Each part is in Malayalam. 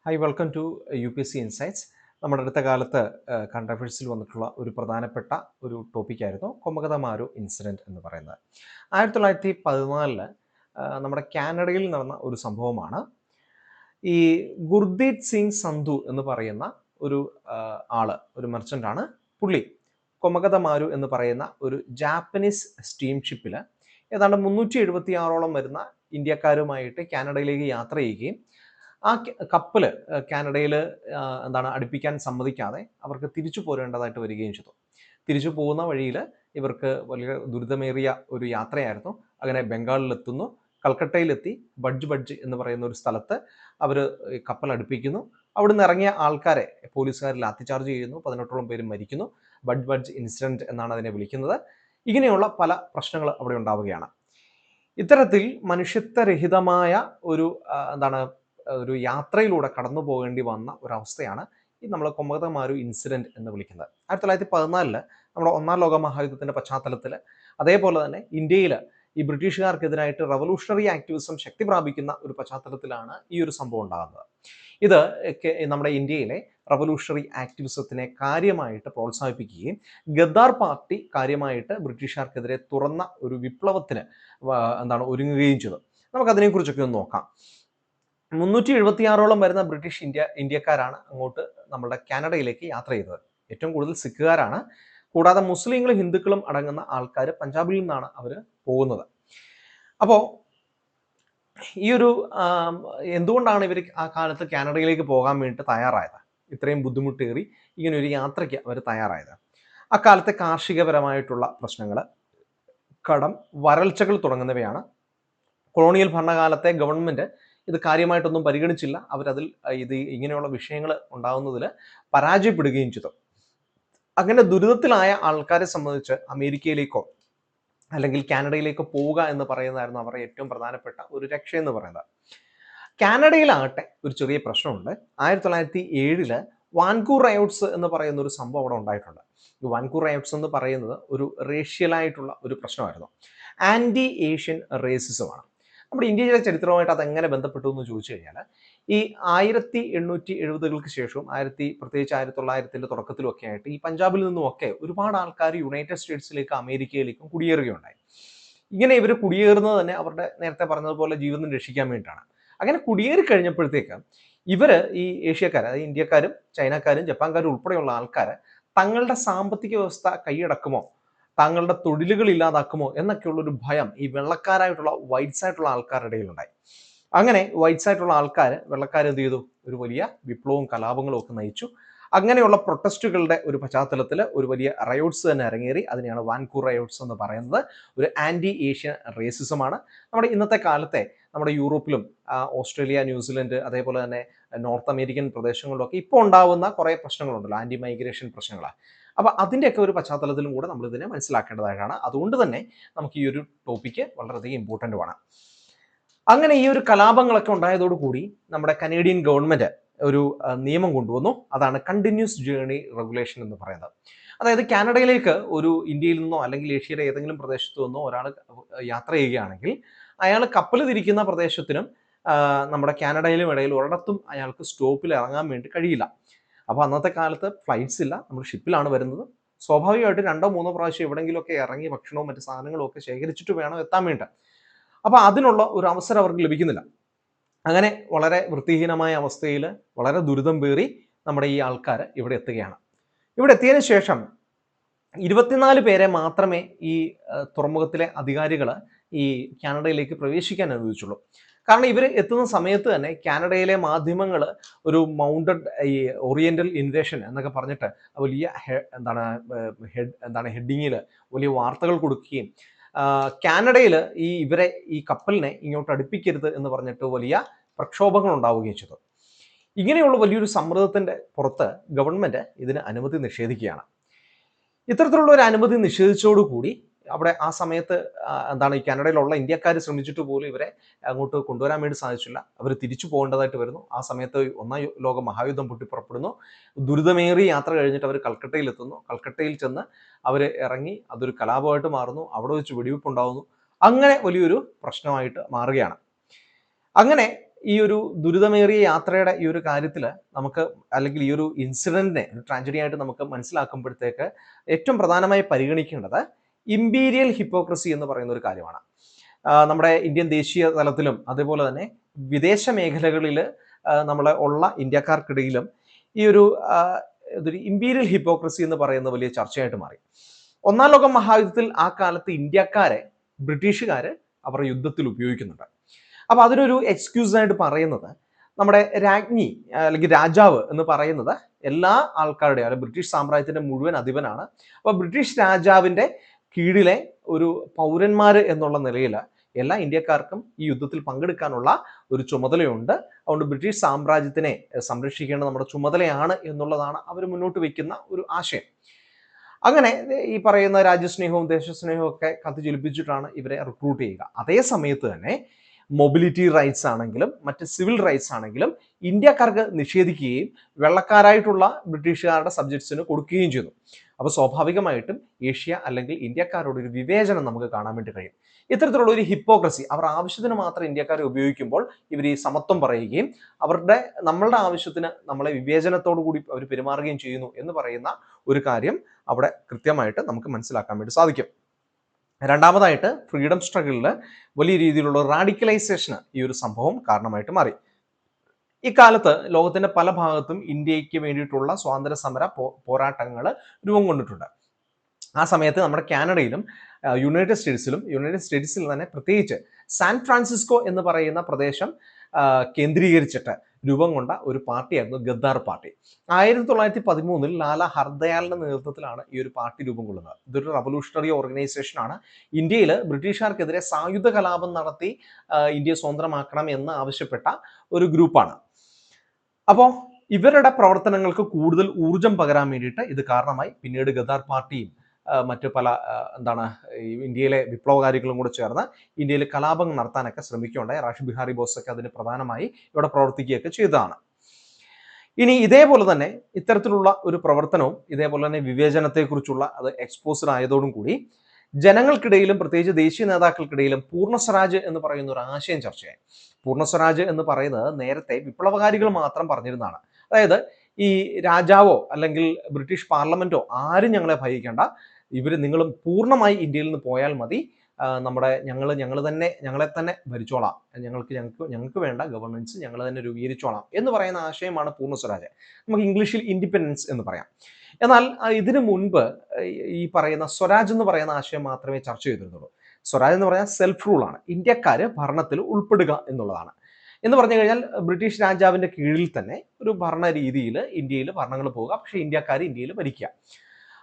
Hi welcome to UPSC insights. നമ്മുടെ അടുത്ത കാലത്ത് കറണ്ട് അഫയേഴ്സിൽ വന്നിട്ടുള്ള ഒരു പ്രധാനപ്പെട്ട ഒരു ടോപ്പിക്കായിരുന്നു കൊമഗതമാരു ഇൻസിഡൻറ്റ് എന്ന് പറയുന്നത്. 1914 നമ്മുടെ കാനഡയിൽ നടന്ന ഒരു സംഭവമാണ്. ഈ ഗുർദീപ് സിംഗ് സന്ധു എന്ന് പറയുന്ന ഒരു ഒരു മെർച്ചൻ്റാണ്. പുള്ളി കൊമഗതമാരു എന്ന് പറയുന്ന ഒരു ജാപ്പനീസ് സ്റ്റീംഷിപ്പിൽ ഏതാണ്ട് 376ഓളം വരുന്ന ഇന്ത്യക്കാരുമായിട്ട് കാനഡയിലേക്ക് യാത്ര ചെയ്യുകയും ആ കപ്പൽ കാനഡയിൽ അടുപ്പിക്കാൻ സമ്മതിക്കാതെ അവർക്ക് തിരിച്ചു പോരേണ്ടതായിട്ട് വരികയും ചെയ്തു. തിരിച്ചു പോകുന്ന വഴിയിൽ ഇവർക്ക് വലിയ ദുരിതമേറിയ ഒരു യാത്രയായിരുന്നു. അങ്ങനെ ബംഗാളിലെത്തുന്നു. കൽക്കട്ടയിലെത്തി ബഡ്ജ് എന്ന് പറയുന്ന ഒരു സ്ഥലത്ത് അവർ കപ്പൽ അടുപ്പിക്കുന്നു. അവിടുന്ന് ഇറങ്ങിയ ആൾക്കാരെ പോലീസുകാർ ലാത്തിചാർജ് ചെയ്യുന്നു. 18ഓളം പേര് മരിക്കുന്നു. ബഡ്ജ് ഇൻസിഡൻറ്റ് എന്നാണ് അതിനെ വിളിക്കുന്നത്. ഇങ്ങനെയുള്ള പല പ്രശ്നങ്ങൾ അവിടെ ഉണ്ടാവുകയാണ്. ഇത്തരത്തിൽ മനുഷ്യത്വരഹിതമായ ഒരു ഒരു യാത്രയിലൂടെ കടന്നു പോകേണ്ടി വന്ന ഒരവസ്ഥയാണ് ഈ നമ്മൾ കൊമഗതമാരു ഇൻസിഡൻറ്റ് എന്ന് വിളിക്കുന്നത്. 1914 നമ്മുടെ ഒന്നാം ലോക മഹായുദ്ധത്തിൻ്റെ പശ്ചാത്തലത്തിൽ, അതേപോലെ തന്നെ ഇന്ത്യയിൽ ഈ ബ്രിട്ടീഷുകാർക്കെതിരായിട്ട് റവല്യൂഷണറി ആക്ടിവിസം ശക്തി പ്രാപിക്കുന്ന ഒരു പശ്ചാത്തലത്തിലാണ് ഈ ഒരു സംഭവം ഉണ്ടാകുന്നത്. ഇത് നമ്മുടെ ഇന്ത്യയിലെ റവല്യൂഷണറി ആക്ടിവിസത്തിനെ കാര്യമായിട്ട് പ്രോത്സാഹിപ്പിക്കുകയും ഗദ്ദാർ പാർട്ടി കാര്യമായിട്ട് ബ്രിട്ടീഷുകാർക്കെതിരെ തുറന്ന ഒരു വിപ്ലവത്തിന് ഒരുങ്ങുകയും ചെയ്തു. നമുക്കതിനെക്കുറിച്ചൊക്കെ ഒന്ന് നോക്കാം. 376ഓളം വരുന്ന ബ്രിട്ടീഷ് ഇന്ത്യക്കാരാണ് അങ്ങോട്ട് നമ്മുടെ കാനഡയിലേക്ക് യാത്ര ചെയ്തത്. ഏറ്റവും കൂടുതൽ സിഖുകാരാണ്. കൂടാതെ മുസ്ലിങ്ങളും ഹിന്ദുക്കളും അടങ്ങുന്ന ആൾക്കാർ പഞ്ചാബിൽ നിന്നാണ് അവർ പോകുന്നത്. അപ്പോൾ ഈ ഒരു എന്തുകൊണ്ടാണ് ഇവർ ആ കാലത്ത് കാനഡയിലേക്ക് പോകാൻ വേണ്ടിയിട്ട് തയ്യാറായത്? ഇത്രയും ബുദ്ധിമുട്ടേറി ഇങ്ങനെ ഒരു യാത്രയ്ക്ക് അവർ തയ്യാറായത് അക്കാലത്തെ കാർഷികപരമായിട്ടുള്ള പ്രശ്നങ്ങൾ, കടം, വരൾച്ചകൾ തുടങ്ങുന്നവയാണ്. കൊളോണിയൽ ഭരണകാലത്തെ ഗവൺമെന്റ് ഇത് കാര്യമായിട്ടൊന്നും പരിഗണിച്ചില്ല. അവരതിൽ ഇങ്ങനെയുള്ള വിഷയങ്ങൾ ഉണ്ടാകുന്നതിൽ പരാജയപ്പെടുകയും ചെയ്തു. അങ്ങനെ ദുരിതത്തിലായ ആൾക്കാരെ സംബന്ധിച്ച് അമേരിക്കയിലേക്കോ അല്ലെങ്കിൽ കാനഡയിലേക്കോ പോവുക എന്ന് പറയുന്നതായിരുന്നു അവരുടെ ഏറ്റവും പ്രധാനപ്പെട്ട ഒരു രക്ഷ എന്ന് പറയുന്നത്. കാനഡയിലാകട്ടെ ഒരു ചെറിയ പ്രശ്നമുണ്ട്. 1907 വാൻകൂർ റയോട്ട്സ് എന്ന് പറയുന്ന ഒരു സംഭവം അവിടെ ഉണ്ടായിട്ടുണ്ട്. ഈ വാൻകൂർ റയോട്ട്സ് എന്ന് പറയുന്നത് ഒരു റേഷ്യലായിട്ടുള്ള ഒരു പ്രശ്നമായിരുന്നു. ആൻറ്റി ഏഷ്യൻ റേസിസമാണ്. നമ്മുടെ ഇന്ത്യയിലെ ചരിത്രവുമായിട്ട് അതെങ്ങനെ ബന്ധപ്പെട്ടു എന്ന് ചോദിച്ചു കഴിഞ്ഞാൽ, ഈ 1870-കൾക്ക് ശേഷവും പ്രത്യേകിച്ച് 1900-ന്റെ തുടക്കത്തിലൊക്കെ ആയിട്ട് ഈ പഞ്ചാബിൽ നിന്നുമൊക്കെ ഒരുപാട് ആൾക്കാർ യുണൈറ്റഡ് സ്റ്റേറ്റ്സിലേക്കും അമേരിക്കയിലേക്കും കുടിയേറുകയുണ്ടായി. ഇങ്ങനെ ഇവർ കുടിയേറുന്നത് തന്നെ അവരുടെ നേരത്തെ പറഞ്ഞതുപോലെ ജീവിതം രക്ഷിക്കാൻ വേണ്ടിയിട്ടാണ്. അങ്ങനെ കുടിയേറി കഴിഞ്ഞപ്പോഴത്തേക്ക് ഇവർ ഈ ഏഷ്യക്കാർ, അതായത് ഇന്ത്യക്കാരും ചൈനക്കാരും ജപ്പാൻകാരും ഉൾപ്പെടെയുള്ള ആൾക്കാർ തങ്ങളുടെ സാമ്പത്തിക വ്യവസ്ഥ കൈയടക്കുമോ, തങ്ങളുടെ തൊഴിലുകൾ ഇല്ലാതാക്കുമോ എന്നൊക്കെയുള്ള ഒരു ഭയം ഈ വെള്ളക്കാരായിട്ടുള്ള വൈറ്റ്സ് ആയിട്ടുള്ള ആൾക്കാരുടെ ഇടയിലുണ്ടായി. അങ്ങനെ വൈറ്റ്സ് ആയിട്ടുള്ള ആൾക്കാർ വെള്ളക്കാർ എന്ത് ചെയ്തു? ഒരു വലിയ വിപ്ലവവും കലാപങ്ങളും ഒക്കെ നയിച്ചു. അങ്ങനെയുള്ള പ്രൊട്ടസ്റ്റുകളുടെ ഒരു പശ്ചാത്തലത്തിൽ ഒരു വലിയ റയോട്ട്സ് തന്നെ അരങ്ങേറി. അതിനെയാണ് വാൻകൂർ റയോട്ട്സ് എന്ന് പറയുന്നത്. ഒരു ആൻറ്റി ഏഷ്യൻ റേസിസമാണ്. നമ്മുടെ ഇന്നത്തെ കാലത്തെ നമ്മുടെ യൂറോപ്പിലും ഓസ്ട്രേലിയ, ന്യൂസിലൻഡ്, അതേപോലെ തന്നെ നോർത്ത് അമേരിക്കൻ പ്രദേശങ്ങളിലൊക്കെ ഇപ്പോൾ ഉണ്ടാവുന്ന കുറേ പ്രശ്നങ്ങളുണ്ടല്ലോ, ആൻറ്റി മൈഗ്രേഷൻ പ്രശ്നങ്ങൾ. അപ്പോൾ അതിൻ്റെയൊക്കെ ഒരു പശ്ചാത്തലത്തിലും കൂടെ നമ്മൾ ഇതിനെ മനസ്സിലാക്കേണ്ടതായിട്ടാണ്. അതുകൊണ്ട് തന്നെ നമുക്ക് ഈ ഒരു ടോപ്പിക്ക് വളരെയധികം ഇമ്പോർട്ടൻ്റുമാണ്. അങ്ങനെ ഈ ഒരു കലാപങ്ങളൊക്കെ ഉണ്ടായതോടുകൂടി നമ്മുടെ കനേഡിയൻ ഗവൺമെന്റ് ഒരു നിയമം കൊണ്ടുവന്നു. അതാണ് കണ്ടിന്യൂസ് ജേർണി റെഗുലേഷൻ എന്ന് പറയുന്നത്. അതായത് കാനഡയിലേക്ക് ഒരു ഇന്ത്യയിൽ നിന്നോ അല്ലെങ്കിൽ ഏഷ്യയുടെ ഏതെങ്കിലും പ്രദേശത്തു നിന്നോ ഒരാൾ യാത്ര ചെയ്യുകയാണെങ്കിൽ അയാൾ കപ്പൽ തിരിക്കുന്ന പ്രദേശത്തിനും നമ്മുടെ കാനഡയിലും ഇടയിൽ ഒരിടത്തും അയാൾക്ക് സ്റ്റോപ്പിൽ ഇറങ്ങാൻ വേണ്ടി കഴിയില്ല. അപ്പോൾ അന്നത്തെ കാലത്ത് ഫ്ലൈറ്റ്സ് ഇല്ല, നമ്മൾ ഷിപ്പിലാണ് വരുന്നത്. സ്വാഭാവികമായിട്ട് 2-3 പ്രാവശ്യം എവിടെയെങ്കിലുമൊക്കെ ഇറങ്ങി ഭക്ഷണവും മറ്റു സാധനങ്ങളും ഒക്കെ ശേഖരിച്ചിട്ട് വേണം എത്താൻ വേണ്ടി. അപ്പോൾ അതിനുള്ള ഒരു അവസരം അവർക്ക് ലഭിക്കുന്നില്ല. അങ്ങനെ വളരെ വൃത്തിഹീനമായ അവസ്ഥയിൽ വളരെ ദുരിതം പേറി നമ്മുടെ ഈ ആൾക്കാർ ഇവിടെ എത്തുകയാണ്. ഇവിടെ എത്തിയതിനു ശേഷം 24 പേരെ മാത്രമേ ഈ തുറമുഖത്തിലെ അധികാരികൾ ഈ കാനഡയിലേക്ക് പ്രവേശിക്കാൻ അനുവദിച്ചുള്ളൂ. കാരണം ഇവർ എത്തുന്ന സമയത്ത് തന്നെ കാനഡയിലെ മാധ്യമങ്ങൾ ഒരു മൗണ്ടഡ് ഈ ഓറിയന്റൽ ഇൻവേഷൻ എന്നൊക്കെ പറഞ്ഞിട്ട് വലിയ ഹെഡിങ്ങിൽ വലിയ വാർത്തകൾ കൊടുക്കുകയും കാനഡയിൽ ഈ കപ്പലിനെ ഇങ്ങോട്ട് അടുപ്പിക്കരുത് എന്ന് പറഞ്ഞിട്ട് വലിയ പ്രക്ഷോഭങ്ങൾ ഉണ്ടാവുകയും ചെയ്തു. ഇങ്ങനെയുള്ള വലിയൊരു സമ്മർദ്ദത്തിന്റെ പുറത്ത് ഗവൺമെന്റ് ഇതിന് അനുമതി നിഷേധിക്കുകയാണ്. ഇത്തരത്തിലുള്ള ഒരു അനുമതി നിഷേധിച്ചതോടുകൂടി അവിടെ ആ സമയത്ത് ഈ കാനഡയിലുള്ള ഇന്ത്യക്കാർ ശ്രമിച്ചിട്ട് പോലും ഇവരെ അങ്ങോട്ട് കൊണ്ടുവരാൻ വേണ്ടി സാധിച്ചില്ല. അവർ തിരിച്ചു പോകേണ്ടതായിട്ട് വരുന്നു. ആ സമയത്ത് ഒന്നാം ലോക മഹായുദ്ധം പൊട്ടിപ്പുറപ്പെടുന്നു. ദുരിതമേറിയ യാത്ര കഴിഞ്ഞിട്ട് അവർ കൽക്കട്ടയിൽ എത്തുന്നു. കൽക്കട്ടയിൽ ചെന്ന് അവർ ഇറങ്ങി, അതൊരു കലാപമായിട്ട് മാറുന്നു. അവിടെ വെച്ച് വെടിവെപ്പ് ഉണ്ടാകുന്നു. അങ്ങനെ വലിയൊരു പ്രശ്നമായിട്ട് മാറുകയാണ്. അങ്ങനെ ഈ ഒരു ദുരിതമേറിയ യാത്രയുടെ ഈ ഒരു കാര്യത്തിൽ നമുക്ക്, അല്ലെങ്കിൽ ഈ ഒരു ഇൻസിഡന്റിനെ ട്രാജഡി ആയിട്ട് നമുക്ക് മനസ്സിലാക്കുമ്പോഴത്തേക്ക് ഏറ്റവും പ്രധാനമായി പരിഗണിക്കേണ്ടത് ഇമ്പീരിയൽ ഹിപ്പോക്രസി എന്ന് പറയുന്ന ഒരു കാര്യമാണ്. നമ്മുടെ ഇന്ത്യൻ ദേശീയ തലത്തിലും അതുപോലെ തന്നെ വിദേശ മേഖലകളിൽ നമ്മളെ ഉള്ള ഇന്ത്യക്കാർക്കിടയിലും ഈ ഒരു ഇമ്പീരിയൽ ഹിപ്പോക്രസി എന്ന് പറയുന്ന വലിയ ചർച്ചയായിട്ട് മാറി. ഒന്നാം ലോക മഹായുദ്ധത്തിൽ ആ കാലത്ത് ഇന്ത്യക്കാരെ ബ്രിട്ടീഷുകാര് അവരുടെ യുദ്ധത്തിൽ ഉപയോഗിക്കുന്നുണ്ട്. അപ്പൊ അതിനൊരു എക്സ്ക്യൂസ് ആയിട്ട് പറയുന്നത്, നമ്മുടെ രാജ്ഞി അല്ലെങ്കിൽ രാജാവ് എന്ന് പറയുന്നത് എല്ലാ ആൾക്കാരുടെയും, അല്ലെങ്കിൽ ബ്രിട്ടീഷ് സാമ്രാജ്യത്തിന്റെ മുഴുവൻ അധിപനാണ്. അപ്പൊ ബ്രിട്ടീഷ് രാജാവിന്റെ കീഴിലെ ഒരു പൗരന്മാര് എന്നുള്ള നിലയിൽ എല്ലാ ഇന്ത്യക്കാർക്കും ഈ യുദ്ധത്തിൽ പങ്കെടുക്കാനുള്ള ഒരു ചുമതലയുണ്ട്. അതുകൊണ്ട് ബ്രിട്ടീഷ് സാമ്രാജ്യത്തിനെ സംരക്ഷിക്കേണ്ടത് നമ്മുടെ ചുമതലയാണ് എന്നുള്ളതാണ് അവർ മുന്നോട്ട് വയ്ക്കുന്ന ഒരു ആശയം. അങ്ങനെ ഈ പറയുന്ന രാജ്യസ്നേഹവും ദേശസ്നേഹവും ഒക്കെ കത്തിജ്വലിപ്പിച്ചിട്ടാണ് ഇവരെ റിക്രൂട്ട് ചെയ്യുക. അതേ സമയത്ത് തന്നെ മൊബിലിറ്റി റൈറ്റ്സ് ആണെങ്കിലും മറ്റ് സിവിൽ റൈറ്റ്സ് ആണെങ്കിലും ഇന്ത്യക്കാർക്ക് നിഷേധിക്കുകയും വെള്ളക്കാരായിട്ടുള്ള ബ്രിട്ടീഷുകാരുടെ സബ്ജക്ട്സിന് കൊടുക്കുകയും ചെയ്തു. അപ്പോൾ സ്വാഭാവികമായിട്ടും ഏഷ്യ അല്ലെങ്കിൽ ഇന്ത്യക്കാരോട് ഒരു വിവേചനം നമുക്ക് കാണാൻ വേണ്ടി കഴിയും. ഇത്തരത്തിലുള്ള ഒരു ഹിപ്പോക്രസി, അവർ ആവശ്യത്തിന് മാത്രം ഇന്ത്യക്കാരെ ഉപയോഗിക്കുമ്പോൾ ഇവർ ഈ സമത്വം പറയുകയും നമ്മളുടെ ആവശ്യത്തിന് നമ്മളെ വിവേചനത്തോടു കൂടി അവർ പെരുമാറുകയും ചെയ്യുന്നു എന്ന് പറയുന്ന ഒരു കാര്യം അവിടെ കൃത്യമായിട്ട് നമുക്ക് മനസ്സിലാക്കാൻ വേണ്ടി സാധിക്കും. രണ്ടാമതായിട്ട് ഫ്രീഡം സ്ട്രഗിളിൽ വലിയ രീതിയിലുള്ള റാഡിക്കലൈസേഷന് ഈ ഒരു സംഭവം കാരണമായിട്ട് മാറി. ഇക്കാലത്ത് ലോകത്തിന്റെ പല ഭാഗത്തും ഇന്ത്യക്ക് വേണ്ടിയിട്ടുള്ള സ്വാതന്ത്ര്യ സമര പോരാട്ടങ്ങൾ രൂപം കൊണ്ടിട്ടുണ്ട്. ആ സമയത്ത് നമ്മുടെ കാനഡയിലും യുണൈറ്റഡ് സ്റ്റേറ്റ്സിൽ തന്നെ പ്രത്യേകിച്ച് സാൻ ഫ്രാൻസിസ്കോ എന്ന് പറയുന്ന പ്രദേശം കേന്ദ്രീകരിച്ചിട്ട് രൂപം കൊണ്ട ഒരു പാർട്ടിയായിരുന്നു ഗദ്ദാർ പാർട്ടി. 1913 ലാല ഹർദയാലിന്റെ നേതൃത്വത്തിലാണ് ഈ ഒരു പാർട്ടി രൂപം കൊള്ളുന്നത്. ഇതൊരു റവല്യൂഷണറി ഓർഗനൈസേഷൻ ആണ്. ഇന്ത്യയിൽ ബ്രിട്ടീഷുകാർക്കെതിരെ സായുധ കലാപം നടത്തി ഇന്ത്യയെ സ്വതന്ത്രമാക്കണം എന്ന് ആവശ്യപ്പെട്ട ഒരു ഗ്രൂപ്പാണ്. അപ്പോൾ ഇവരുടെ പ്രവർത്തനങ്ങൾക്ക് കൂടുതൽ ഊർജം പകരാൻ വേണ്ടിയിട്ട് ഇത് കാരണമായി. പിന്നീട് ഗദ്ദാർ പാർട്ടിയും മറ്റു പല ഇന്ത്യയിലെ വിപ്ലവകാരികളും കൂടെ ചേർന്ന് ഇന്ത്യയിൽ കലാപങ്ങൾ നടത്താനൊക്കെ ശ്രമിക്കുകയുണ്ടായി. റാഷ് ബിഹാരി ബോസ് ഒക്കെ അതിന് പ്രധാനമായി ഇവിടെ പ്രവർത്തിക്കുകയൊക്കെ ചെയ്തതാണ്. ഇനി ഇതേപോലെ തന്നെ ഇത്തരത്തിലുള്ള ഒരു പ്രവർത്തനവും ഇതേപോലെ തന്നെ വിവേചനത്തെക്കുറിച്ചുള്ള അത് എക്സ്പോസ്ഡ് ആയതോടും കൂടി ജനങ്ങൾക്കിടയിലും പ്രത്യേകിച്ച് ദേശീയ നേതാക്കൾക്കിടയിലും പൂർണ്ണ സ്വരാജ് എന്ന് പറയുന്ന ഒരു ആശയം ചർച്ചയായി. പൂർണ്ണ സ്വരാജ് എന്ന് പറയുന്നത് നേരത്തെ വിപ്ലവകാരികൾ മാത്രം പറഞ്ഞിരുന്നതാണ്. അതായത് ഈ രാജാവോ അല്ലെങ്കിൽ ബ്രിട്ടീഷ് പാർലമെന്റോ ആരും ഞങ്ങളെ ഭരിക്കേണ്ട, നിങ്ങൾ പൂർണ്ണമായി ഇന്ത്യയിൽ നിന്ന് പോയാൽ മതി, ഞങ്ങളെ തന്നെ ഭരിച്ചോളാം, ഞങ്ങൾക്ക് വേണ്ട ഗവർണൻസ് ഞങ്ങൾ തന്നെ രൂപീകരിച്ചോളാം എന്ന് പറയുന്ന ആശയമാണ് പൂർണ്ണ സ്വരാജ്. നമുക്ക് ഇംഗ്ലീഷിൽ ഇൻഡിപെൻഡൻസ് എന്ന് പറയാം. എന്നാൽ ഇതിനു മുൻപ് ഈ പറയുന്ന സ്വരാജ് എന്ന് പറയുന്ന ആശയം മാത്രമേ ചർച്ച ചെയ്തിരുന്നുള്ളൂ. സ്വരാജ് എന്ന് പറഞ്ഞാൽ സെൽഫ് റൂൾ ആണ്, ഇന്ത്യക്കാര് ഭരണത്തിൽ ഉൾപ്പെടുക എന്നുള്ളതാണ്. എന്ന് പറഞ്ഞു കഴിഞ്ഞാൽ ബ്രിട്ടീഷ് രാജാവിന്റെ കീഴിൽ തന്നെ ഒരു ഭരണ രീതിയിൽ ഇന്ത്യയിൽ ഭരണങ്ങൾ പോവുക, പക്ഷെ ഇന്ത്യക്കാർ ഇന്ത്യയിൽ ഭരിക്കുക.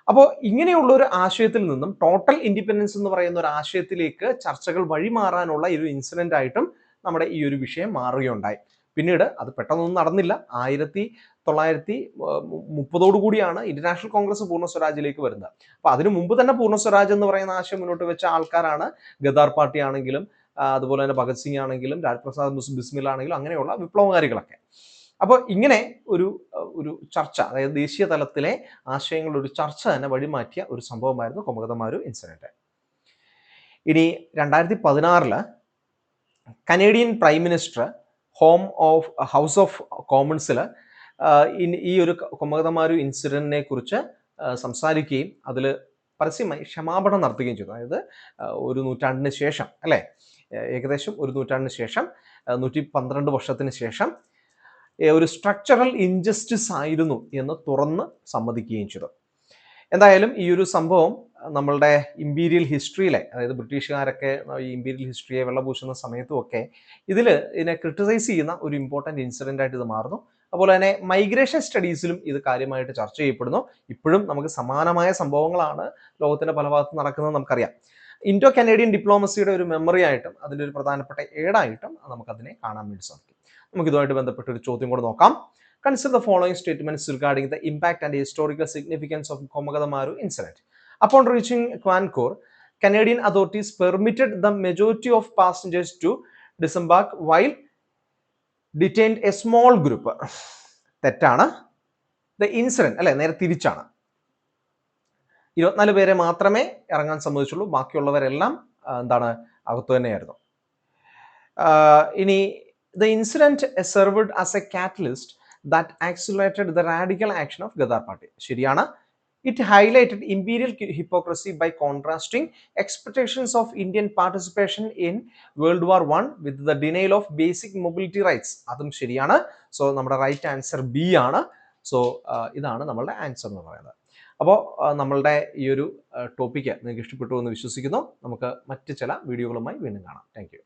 അപ്പോൾ ഇങ്ങനെയുള്ള ഒരു ആശയത്തിൽ നിന്നും ടോട്ടൽ ഇൻഡിപെൻഡൻസ് എന്ന് പറയുന്ന ഒരു ആശയത്തിലേക്ക് ചർച്ചകൾ വഴിമാറാനുള്ള ഒരു ഇൻസിഡന്റ് ആയിട്ടും നമ്മുടെ ഈ ഒരു വിഷയം മാറുകയുണ്ടായി. പിന്നീട് അത് പെട്ടെന്നൊന്നും നടന്നില്ല. 1930 കൂടിയാണ് ഇന്റർനാഷണൽ കോൺഗ്രസ് പൂർണ്ണ സ്വരാജിലേക്ക് വരുന്നത്. അപ്പൊ അതിനു മുമ്പ് തന്നെ പൂർണ്ണ സ്വരാജ് എന്ന് പറയുന്ന ആശയം മുന്നോട്ട് വെച്ച ആൾക്കാരാണ് ഗദ്ദാർ പാർട്ടി ആണെങ്കിലും അതുപോലെ തന്നെ ഭഗത് സിംഗ് ആണെങ്കിലും രാജ്പ്രസാദ് ബിസ്മിൽ ആണെങ്കിലും അങ്ങനെയുള്ള വിപ്ലവകാരികളൊക്കെ. അപ്പോൾ ഇങ്ങനെ ഒരു ചർച്ച, അതായത് ദേശീയ തലത്തിലെ ആശയങ്ങളുടെ ഒരു ചർച്ച തന്നെ വഴിമാറ്റിയ ഒരു സംഭവമായിരുന്നു കൊമഗതമാരു ഇൻസിഡന്റ്. ഇനി 2016 Canadian prime minister house of കോമൺസിൽ ഈ ഒരു കൊമഗതമാരു ഇൻസിഡന്റിനെ കുറിച്ച് സംസാരിക്കുകയും അതിൽ പരസ്യമായി ക്ഷമാപണം നടത്തുകയും ചെയ്തു. അതായത് ഒരു നൂറ്റാണ്ടിന് ശേഷം, അല്ലെ, ഏകദേശം ഒരു നൂറ്റാണ്ടിന് ശേഷം, 112 വർഷത്തിന് ശേഷം ഒരു സ്ട്രക്ചറൽ ഇൻജസ്റ്റിസ് ആയിരുന്നു എന്ന് തുറന്ന് സമ്മതിക്കുകയും ചെയ്തു. എന്തായാലും ഈ ഒരു സംഭവം നമ്മളുടെ ഇമ്പീരിയൽ ഹിസ്റ്ററിയിലെ, അതായത് ബ്രിട്ടീഷുകാരൊക്കെ ഈ ഇമ്പീരിയൽ ഹിസ്റ്ററിയെ വെള്ളപൂശുന്ന സമയത്തും ഒക്കെ ഇതിനെ ക്രിട്ടിസൈസ് ചെയ്യുന്ന ഒരു ഇമ്പോർട്ടൻറ്റ് ഇൻസിഡന്റ് ആയിട്ട് ഇത് മാറുന്നു. അതുപോലെ തന്നെ മൈഗ്രേഷൻ സ്റ്റഡീസിലും ഇത് കാര്യമായിട്ട് ചർച്ച ചെയ്യപ്പെടുന്നു. ഇപ്പോഴും നമുക്ക് സമാനമായ സംഭവങ്ങളാണ് ലോകത്തിന്റെ പല ഭാഗത്തും നടക്കുന്നത് നമുക്കറിയാം. ഇൻഡോ കനേഡിയൻ ഡിപ്ലോമസിയുടെ ഒരു മെമ്മറി ആയിട്ടും അതിൻ്റെ ഒരു പ്രധാനപ്പെട്ട ഏടായിട്ടും നമുക്കതിനെ കാണാൻ വേണ്ടി സാധിക്കും. നമുക്ക് ഇതുമായിട്ട് ബന്ധപ്പെട്ട ഒരു ചോദ്യം കൂടെ നോക്കാം. Consider the following statements regarding the impact and historical significance of Komagamaru incident. Upon reaching Quancourt, Canadian authorities permitted the majority of passengers to disembark while detained a small group. തെറ്റാണ്. The incident, അല്ലെ, നേരെ തിരിച്ചാണ്. 24 പേരെ മാത്രമേ ഇറങ്ങാൻ സമ്മതിച്ചുള്ളൂ, ബാക്കിയുള്ളവരെല്ലാം അകത്തു തന്നെയായിരുന്നു. ഇനി The incident served as a catalyst that accelerated the radical action of Ghadar party. ശരിയാണ്. It highlighted imperial hypocrisy by contrasting expectations of Indian participation in World War I with the denial of basic mobility rights. അതും ശരിയാണ്. സോ നമ്മുടെ റൈറ്റ് ആൻസർ ബി ആണ്. സോ ഇതാണ് നമ്മളുടെ ആൻസർ എന്ന് പറയുന്നത്. അപ്പോൾ നമ്മളുടെ ഈ ഒരു ടോപ്പിക്ക് നിങ്ങൾക്ക് ഇഷ്ടപ്പെട്ടു എന്ന് വിശ്വസിക്കുന്നു. നമുക്ക് മറ്റ് ചില വീഡിയോകളുമായി വീണ്ടും കാണാം. Thank you.